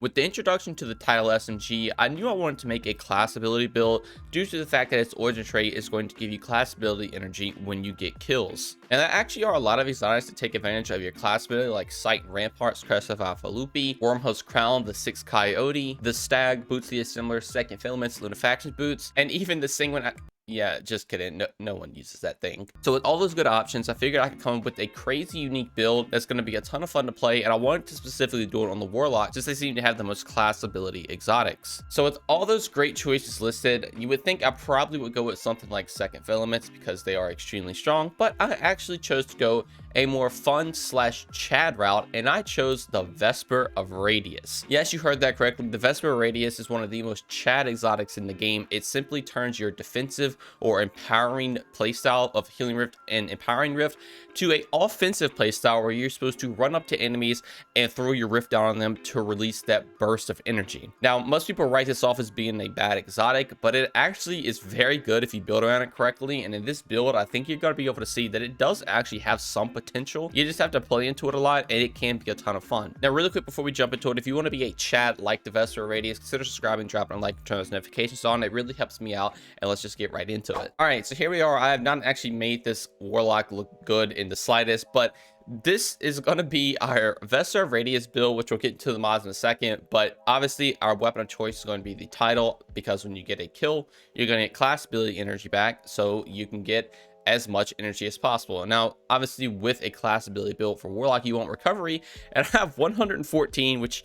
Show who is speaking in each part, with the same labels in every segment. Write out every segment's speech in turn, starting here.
Speaker 1: With the introduction to the title SMG, I knew I wanted to make a class ability build due to the fact that its origin trait is going to give you class ability energy when you get kills. And there actually are a lot of exotics to take advantage of your class ability, like Sight and Ramparts, Crest of Alpha Lupi, Wormhost Crown, the 6 Coyote, the Stag, Boots the Assembler, Second Filaments, Lunafaction Boots, and even the Singwin. Yeah, just kidding. No one uses that thing. So with all those good options, I figured I could come up with a crazy unique build that's going to be a ton of fun to play, and I wanted to specifically do it on the Warlock, since they seem to have the most class ability exotics. So with all those great choices listed, you would think I probably would go with something like Second Filaments because they are extremely strong, but I actually chose to go a more fun slash Chad route, and I chose the Vesper of Radius. Yes, you heard that correctly. The Vesper of Radius is one of the most Chad exotics in the game. It simply turns your defensive or empowering playstyle of Healing Rift and Empowering Rift to a offensive playstyle where you're supposed to run up to enemies and throw your rift down on them to release that burst of energy. Now, most people write this off as being a bad exotic, but it actually is very good if you build around it correctly. And in this build, I think you're going to be able to see that it does actually have some potential. You just have to play into it a lot, and it can be a ton of fun. Now, really quick before we jump into it, if you want to be a Chad like the Vesper Radius, consider subscribing, dropping a like, and turn those notifications on. It really helps me out, and let's just get right into it. All right, so here we are. I have not actually made this Warlock look good in the slightest, but this is going to be our Vesper Radius build, which we'll get into the mods in a second. But obviously our weapon of choice is going to be the title, because when you get a kill, you're going to get class ability energy back, so you can get as much energy as possible. Now, obviously with a class ability build for Warlock, you want recovery, and I have 114, which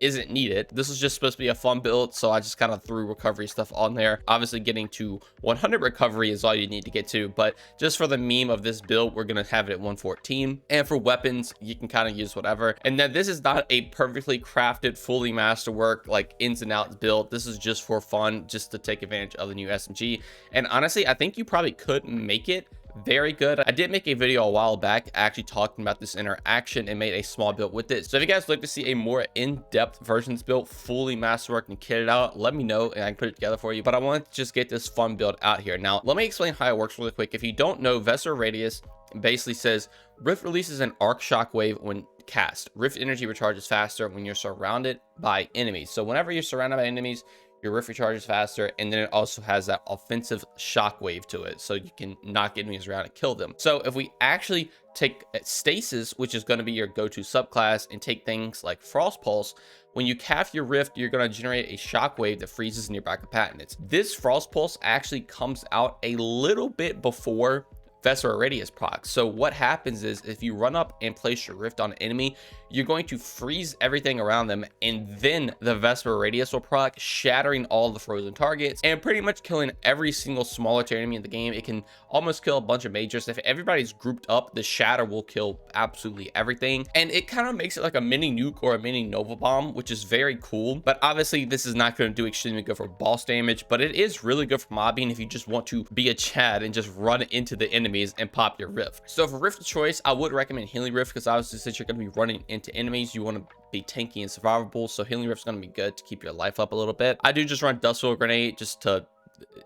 Speaker 1: isn't needed. This is just supposed to be a fun build, so I just kind of threw recovery stuff on there. Obviously getting to 100 recovery is all you need to get to, but just for the meme of this build, we're gonna have it at 114. And for weapons, you can kind of use whatever. And then this is not a perfectly crafted, fully masterwork, like ins and outs build. This is just for fun, just to take advantage of the new SMG. And honestly, I think you probably could make it very good. I did make a video a while back actually talking about this interaction and made a small build with it. So if you guys like to see a more in-depth versions built, fully masterworked and kitted out, let me know and I can put it together for you. But I wanted to just get this fun build out here. Now, let me explain how it works really quick. If you don't know, Vesper Radius basically says Rift releases an arc shockwave when cast. Rift energy recharges faster when you're surrounded by enemies. So whenever you're surrounded by enemies, your rift recharges faster, and then it also has that offensive shockwave to it, so you can knock enemies around and kill them. So if we actually take stasis, which is going to be your go-to subclass, and take things like Frost Pulse, when you cast your rift, you're going to generate a shockwave that freezes nearby combatants. This Frost Pulse actually comes out a little bit before Vesper Radius proc. So what happens is if you run up and place your rift on an enemy, you're going to freeze everything around them, and then the Vesper Radius will proc, shattering all the frozen targets and pretty much killing every single smaller tier enemy in the game. It can almost kill a bunch of majors. If everybody's grouped up, the shatter will kill absolutely everything, and it kind of makes it like a mini nuke or a mini Nova Bomb, which is very cool. But obviously this is not going to do extremely good for boss damage, but it is really good for mobbing if you just want to be a Chad and just run into the enemies and pop your rift. So for rift of choice, I would recommend Healing Rift, because obviously since you're going to be running into enemies, you want to be tanky and survivable, so Healing Rift is going to be good to keep your life up a little bit. I do just run Dustfield Grenade just to,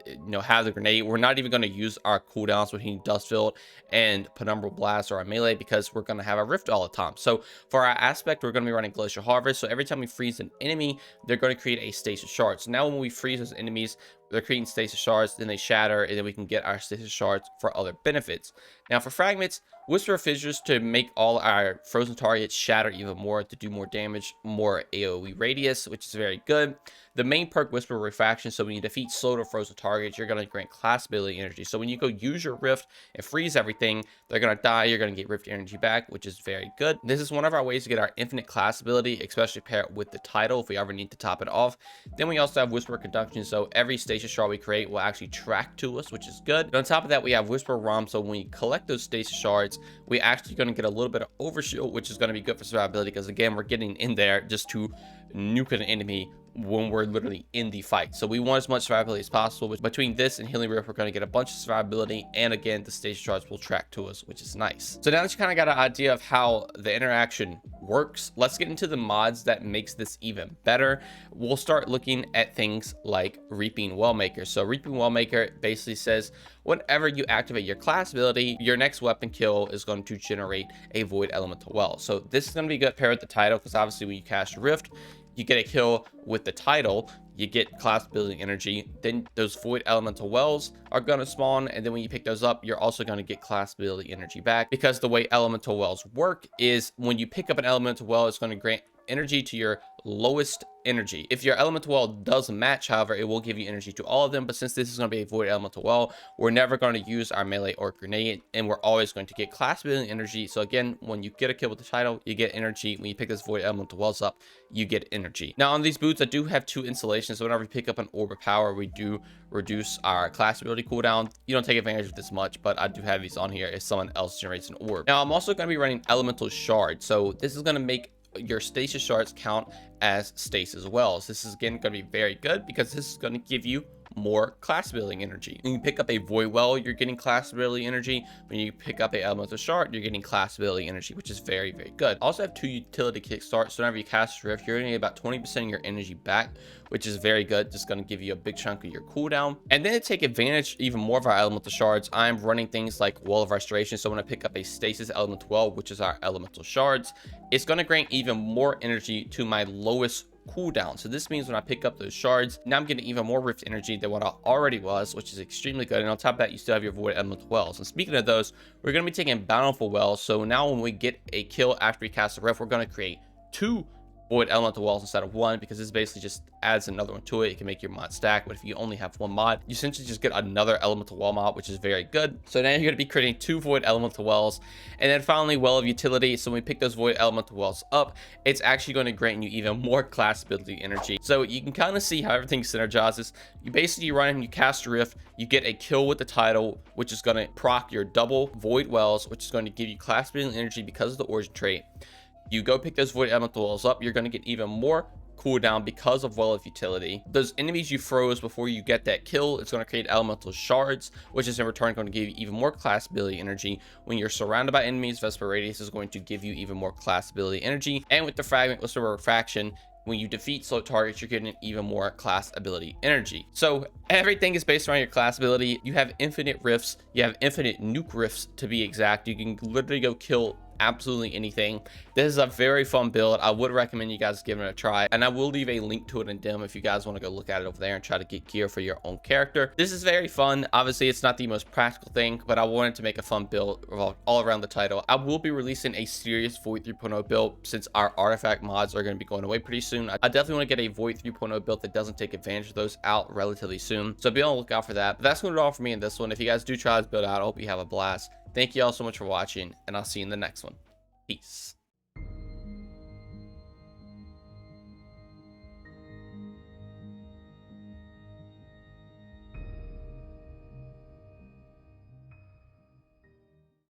Speaker 1: you know, have the grenade. We're not even going to use our cooldowns between Dustfield and Penumbral Blast or our melee, because we're going to have a rift all the time. So for our aspect, we're going to be running Glacial Harvest, so every time we freeze an enemy, they're going to create a stasis shard. So now when we freeze those enemies, they're creating stasis shards, then they shatter, and then we can get our stasis shards for other benefits. Now for fragments, Whisper of Fissures to make all our frozen targets shatter even more, to do more damage, more AoE radius, which is very good. The main perk, Whisper of Refraction, so when you defeat slowed or frozen targets, you're going to grant class ability energy. So when you go use your rift and freeze everything, they're going to die, you're going to get rift energy back, which is very good. This is one of our ways to get our infinite class ability, especially pair it with the title if we ever need to top it off. Then we also have Whisper Conduction, so every stasis shard we create will actually track to us, which is good. And on top of that, we have Whisper Rom, so when we collect those stasis shards, we actually going to get a little bit of overshield, which is going to be good for survivability, because again, we're getting in there just to nuke an enemy when we're literally in the fight. So we want as much survivability as possible. But between this and Healing Rift, we're going to get a bunch of survivability, and again, the station charts will track to us, which is nice. So now that you kind of got an idea of how the interaction works, let's get into the mods that makes this even better. We'll start looking at things like Reaping Wellmaker. So Reaping Wellmaker basically says whenever you activate your class ability, your next weapon kill is going to generate a Void Elemental Well. So this is going to be good paired with the title, because obviously when you cast Rift, you get a kill with the title, you get class building energy. Then those void elemental wells are going to spawn, and then when you pick those up, you're also going to get class building energy back, because the way elemental wells work is when you pick up an elemental well, it's going to grant energy to your lowest energy. If your elemental well does match, however, it will give you energy to all of them. But since this is going to be a void elemental well, we're never going to use our melee or grenade, and we're always going to get class building energy. So again, when you get a kill with the title, you get energy. When you pick this void elemental wells up, you get energy. Now on these boots, I do have 2 installations. So whenever we pick up an orb of power, we do reduce our class ability cooldown. You don't take advantage of this much, but I do have these on here if someone else generates an orb. Now I'm also going to be running elemental shard. So this is going to make your stasis shards count as stasis wells. This is again going to be very good because this is going to give you more class building energy. When you pick up a void well, you're getting class building energy. When you pick up a elemental shard, you're getting class building energy, which is very, very good. Also have 2 utility kickstarts. So whenever you cast Rift, you're going to get about 20% of your energy back, which is very good. Just going to give you a big chunk of your cooldown. And then to take advantage even more of our elemental shards, I'm running things like Wall of Restoration. So when I pick up a stasis elemental well, which is our elemental shards, it's going to grant even more energy to my lowest cooldown. So this means when I pick up those shards, now I'm getting even more rift energy than what I already was, which is extremely good. And on top of that, you still have your void elemental wells. And speaking of those, we're going to be taking bountiful wells. So now when we get a kill after we cast a rift, we're going to create 2 void elemental wells instead of 1, because this basically just adds another one to it. It can make your mod stack, but if you only have 1 mod, you essentially just get another elemental well mod, which is very good. So now you're going to be creating 2 void elemental wells. And then finally, well of utility. So when we pick those void elemental wells up, it's actually going to grant you even more class ability energy. So you can kind of see how everything synergizes. You basically run and you cast a rift, you get a kill with the title, which is going to proc your double void wells, which is going to give you class building energy because of the origin trait. You go pick those void elemental wells up, you're going to get even more cooldown because of well of utility. Those enemies you froze before you get that kill, it's going to create elemental shards, which is in return going to give you even more class ability energy. When you're surrounded by enemies, Vesper Radius is going to give you even more class ability energy. And with the fragment Whisper Refraction, when you defeat slow targets, you're getting even more class ability energy. So everything is based around your class ability. You have infinite rifts, you have infinite nuke rifts to be exact. You can literally go kill absolutely anything. This is a very fun build. I would recommend you guys giving it a try, and I will leave a link to it in dim if you guys want to go look at it over there and try to get gear for your own character. This is very fun. Obviously it's not the most practical thing, but I wanted to make a fun build all around the title. I will be releasing a serious Void 3.0 build since our artifact mods are going to be going away pretty soon. I definitely want to get a Void 3.0 build that doesn't take advantage of those out relatively soon, so be on the lookout for that. But that's going to do all for me in this one. If you guys do try this build out, I hope you have a blast. Thank you all so much for watching, and I'll see you in the next one. Peace.